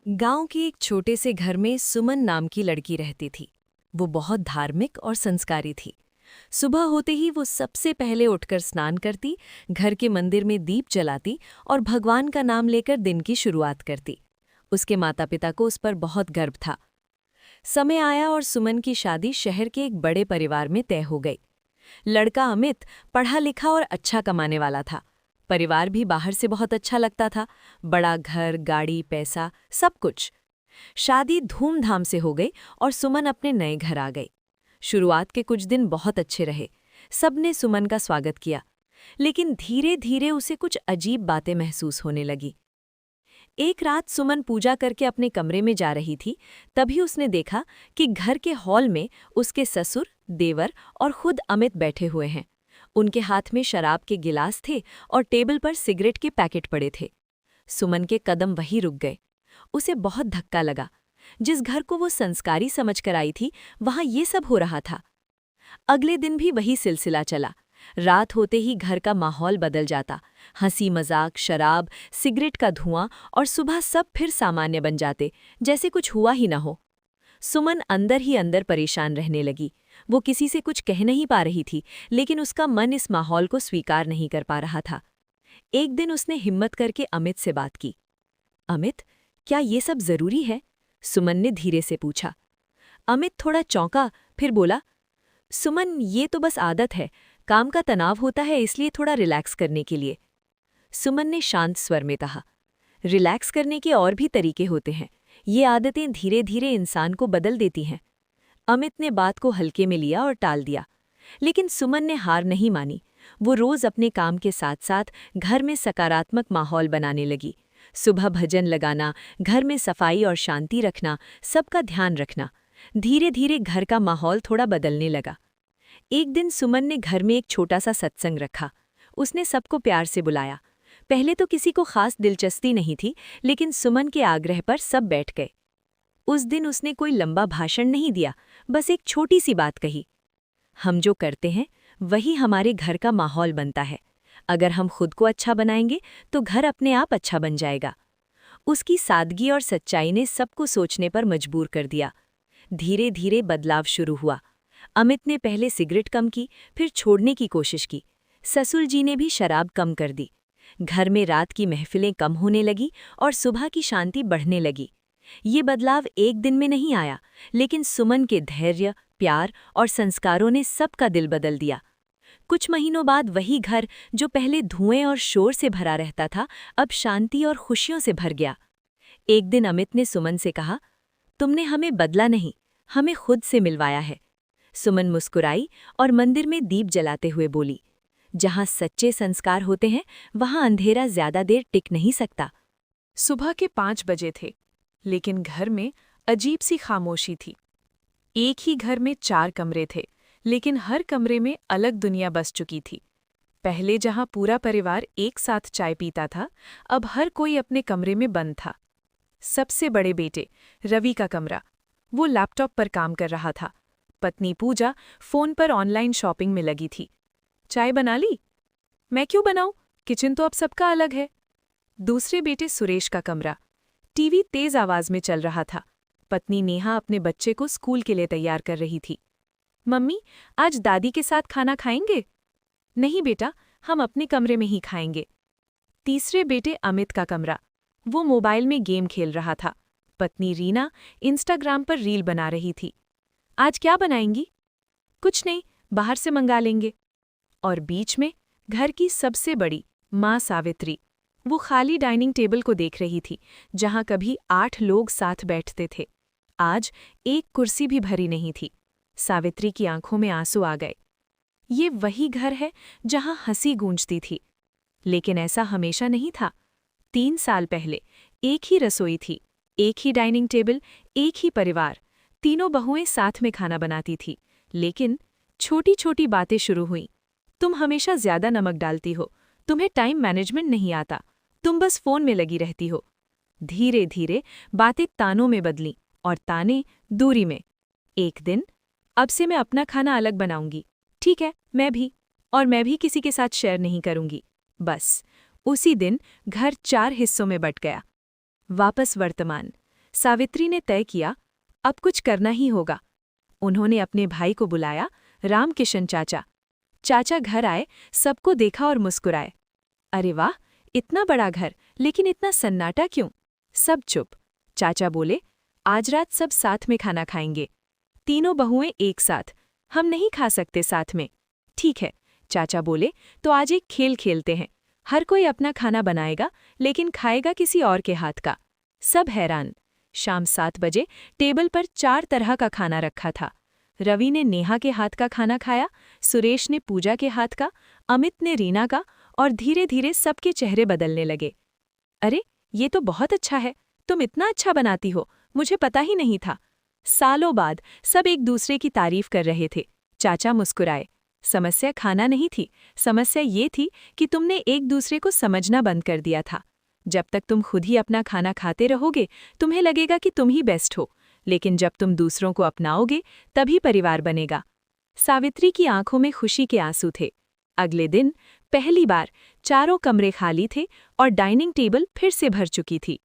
गांव के एक छोटे से घर में सुमन नाम की लड़की रहती थी। वो बहुत धार्मिक और संस्कारी थी। सुबह होते ही वो सबसे पहले उठकर स्नान करती, घर के मंदिर में दीप जलाती और भगवान का नाम लेकर दिन की शुरुआत करती। उसके माता पिता को उस पर बहुत गर्व था। समय आया और सुमन की शादी शहर के एक बड़े परिवार में तय हो गई। लड़का अमित पढ़ा लिखा और अच्छा कमाने वाला था। परिवार भी बाहर से बहुत अच्छा लगता था। बड़ा घर, गाड़ी, पैसा, सब कुछ। शादी धूमधाम से हो गई और सुमन अपने नए घर आ गई। शुरुआत के कुछ दिन बहुत अच्छे रहे। सबने सुमन का स्वागत किया, लेकिन धीरे धीरे उसे कुछ अजीब बातें महसूस होने लगी। एक रात सुमन पूजा करके अपने कमरे में जा रही थी। तभी उसने देखा कि घर के हॉल में उसके ससुर, देवर और खुद अमित बैठे हुए हैं। उनके हाथ में शराब के गिलास थे और टेबल पर सिगरेट के पैकेट पड़े थे। सुमन के कदम वहीं रुक गए। उसे बहुत धक्का लगा। जिस घर को वो संस्कारी समझकर आई थी, वहां ये सब हो रहा था। अगले दिन भी वही सिलसिला चला। रात होते ही घर का माहौल बदल जाता। हंसी मजाक, शराब, सिगरेट का धुआं और सुबह सब फिर सामान्य बन जाते, जैसे कुछ हुआ ही न हो। सुमन अंदर ही अंदर परेशान रहने लगी। वो किसी से कुछ कह नहीं पा रही थी, लेकिन उसका मन इस माहौल को स्वीकार नहीं कर पा रहा था। एक दिन उसने हिम्मत करके अमित से बात की। अमित, क्या ये सब जरूरी है? सुमन ने धीरे से पूछा। अमित थोड़ा चौंका, फिर बोला, सुमन, ये तो बस आदत है। काम का तनाव होता है, इसलिए थोड़ा रिलैक्स करने के लिए। सुमन ने शांत स्वर में कहा, रिलैक्स करने के और भी तरीके होते हैं। ये आदतें धीरे धीरे इंसान को बदल देती हैं। अमित ने बात को हल्के में लिया और टाल दिया, लेकिन सुमन ने हार नहीं मानी। वो रोज अपने काम के साथ साथ घर में सकारात्मक माहौल बनाने लगी। सुबह भजन लगाना, घर में सफाई और शांति रखना, सबका ध्यान रखना। धीरे धीरे घर का माहौल थोड़ा बदलने लगा। एक दिन सुमन ने घर में एक छोटा सा सत्संग रखा। उसने सबको प्यार से बुलाया। पहले तो किसी को खास दिलचस्पी नहीं थी, लेकिन सुमन के आग्रह पर सब बैठ गए। उस दिन उसने कोई लंबा भाषण नहीं दिया, बस एक छोटी सी बात कही। हम जो करते हैं वही हमारे घर का माहौल बनता है। अगर हम खुद को अच्छा बनाएंगे तो घर अपने आप अच्छा बन जाएगा। उसकी सादगी और सच्चाई ने सबको सोचने पर मजबूर कर दिया। धीरे धीरे बदलाव शुरू हुआ। अमित ने पहले सिगरेट कम की, फिर छोड़ने की कोशिश की। ससुर जी ने भी शराब कम कर दी। घर में रात की महफिलें कम होने लगी और सुबह की शांति बढ़ने लगी। ये बदलाव एक दिन में नहीं आया, लेकिन सुमन के धैर्य, प्यार और संस्कारों ने सबका दिल बदल दिया। कुछ महीनों बाद वही घर, जो पहले धुएं और शोर से भरा रहता था, अब शांति और खुशियों से भर गया। एक दिन अमित ने सुमन से कहा, तुमने हमें बदला नहीं, हमें खुद से मिलवाया है। सुमन मुस्कुराई और मंदिर में दीप जलाते हुए बोली, जहां सच्चे संस्कार होते हैं, वहां अंधेरा ज्यादा देर टिक नहीं सकता। सुबह के 5 बजे थे, लेकिन घर में अजीब सी खामोशी थी। एक ही घर में 4 कमरे थे, लेकिन हर कमरे में अलग दुनिया बस चुकी थी। पहले जहां पूरा परिवार एक साथ चाय पीता था, अब हर कोई अपने कमरे में बंद था। सबसे बड़े बेटे रवि का कमरा, वो लैपटॉप पर काम कर रहा था। पत्नी पूजा फोन पर ऑनलाइन शॉपिंग में लगी थी। चाय बना ली? मैं क्यों बनाऊं, किचन तो अब सबका अलग है। दूसरे बेटे सुरेश का कमरा, टीवी तेज आवाज में चल रहा था। पत्नी नेहा अपने बच्चे को स्कूल के लिए तैयार कर रही थी। मम्मी, आज दादी के साथ खाना खाएंगे? नहीं बेटा, हम अपने कमरे में ही खाएंगे। तीसरे बेटे अमित का कमरा, वो मोबाइल में गेम खेल रहा था। पत्नी रीना इंस्टाग्राम पर रील बना रही थी। आज क्या बनाएंगी? कुछ नहीं, बाहर से मंगा लेंगे। और बीच में घर की सबसे बड़ी माँ सावित्री, वो खाली डाइनिंग टेबल को देख रही थी, जहां कभी 8 लोग साथ बैठते थे। आज एक कुर्सी भी भरी नहीं थी। सावित्री की आंखों में आंसू आ गए। ये वही घर है जहां हंसी गूंजती थी, लेकिन ऐसा हमेशा नहीं था। 3 साल पहले एक ही रसोई थी, एक ही डाइनिंग टेबल, एक ही परिवार। तीनों बहुएं साथ में खाना बनाती थी, लेकिन छोटी छोटी बातें शुरू हुईं। तुम हमेशा ज्यादा नमक डालती हो, तुम्हें टाइम मैनेजमेंट नहीं आता, तुम बस फोन में लगी रहती हो। धीरे धीरे बातें तानों में बदलीं और ताने दूरी में। एक दिन, अब से मैं अपना खाना अलग बनाऊंगी। ठीक है, मैं भी। और मैं भी किसी के साथ शेयर नहीं करूंगी। बस उसी दिन घर 4 हिस्सों में बंट गया। वापस वर्तमान। सावित्री ने तय किया, अब कुछ करना ही होगा। उन्होंने अपने भाई को बुलाया, रामकिशन चाचा। चाचा घर आए, सबको देखा और मुस्कुराए। अरे वाह, इतना बड़ा घर, लेकिन इतना सन्नाटा क्यों? सब चुप। चाचा बोले, आज रात सब साथ में खाना खाएंगे। तीनों बहुएं एक साथ। हम नहीं खा सकते साथ में। ठीक है, चाचा बोले, तो आज एक खेल खेलते हैं। हर कोई अपना खाना बनाएगा, लेकिन खाएगा किसी और के हाथ का। सब हैरान। शाम 7 बजे टेबल पर 4 तरह का खाना रखा था। रवि ने नेहा के हाथ का खाना खाया, सुरेश ने पूजा के हाथ का, अमित ने रीना का, और धीरे धीरे सबके चेहरे बदलने लगे। अरे, ये तो बहुत अच्छा है। तुम इतना अच्छा बनाती हो, मुझे पता ही नहीं था। सालों बाद सब एक दूसरे की तारीफ कर रहे थे। चाचा मुस्कुराए। समस्या खाना नहीं थी, समस्या ये थी कि तुमने एक दूसरे को समझना बंद कर दिया था। जब तक तुम खुद ही अपना खाना खाते रहोगे, तुम्हें लगेगा कि तुम ही बेस्ट हो, लेकिन जब तुम दूसरों को अपनाओगे, तभी परिवार बनेगा। सावित्री की आंखों में खुशी के आंसू थे। अगले दिन पहली बार चारों कमरे खाली थे और डाइनिंग टेबल फिर से भर चुकी थी।